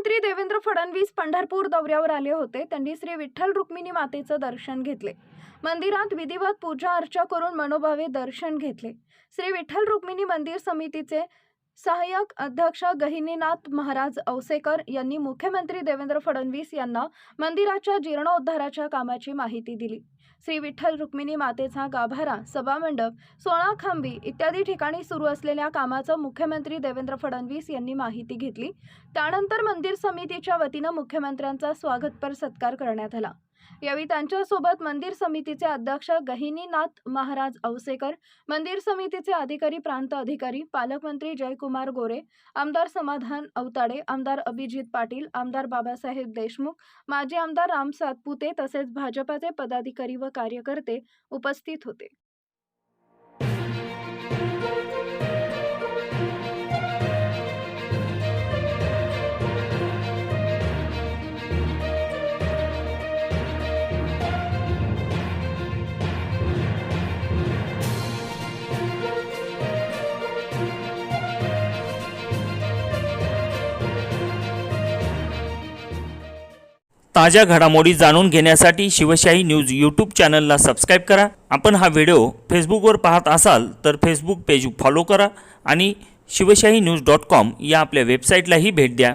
मुख्यमंत्री देवेंद्र फडणवीस पंढरपूर दौऱ्यावर आले होते. त्यांनी श्री विठ्ठल रुक्मिणी मातेचं दर्शन घेतले. मंदिरात विधिवत पूजा अर्चा करून मनोभावे दर्शन घेतले. श्री विठ्ठल रुक्मिणी मंदिर समितीचे सहाय्यक अध्यक्ष गहिनीनाथ महाराज औसेकर यांनी मुख्यमंत्री देवेंद्र फडणवीस यांना मंदिराच्या जीर्णोद्धाराच्या कामाची माहिती दिली. श्री विठ्ठल रुक्मिणी मातेचा गाभारा, सभामंडप, सोळा खांबी इत्यादी ठिकाणी सुरू असलेल्या कामाचं मुख्यमंत्री देवेंद्र फडणवीस यांनी माहिती घेतली. त्यानंतर मंदिर समितीच्या वतीनं मुख्यमंत्र्यांचा स्वागतपर सत्कार करण्यात आला. यावेळी त्यांच्यासोबत मंदिर समितीचे अध्यक्ष गहिनीनाथ महाराज औसेकर, मंदिर समितीचे अधिकारी, प्रांत अधिकारी, पालकमंत्री जयकुमार गोरे, आमदार समाधान अवताडे, आमदार अभिजित पाटील, आमदार बाबासाहेब देशमुख, माजी आमदार राम सातपुते तसेच भाजपाचे पदाधिकारी व कार्यकर्ते उपस्थित होते. ताज्या घडामोडी जाणून घेण्यासाठी शिवशाही न्यूज यूट्यूब चॅनलला सबस्क्राईब करा. आपण हा व्हिडिओ फेसबुकवर पाहत असाल तर फेसबुक पेज फॉलो करा आणि शिवशाही न्यूज.com या आपल्या वेबसाईटलाही भेट द्या.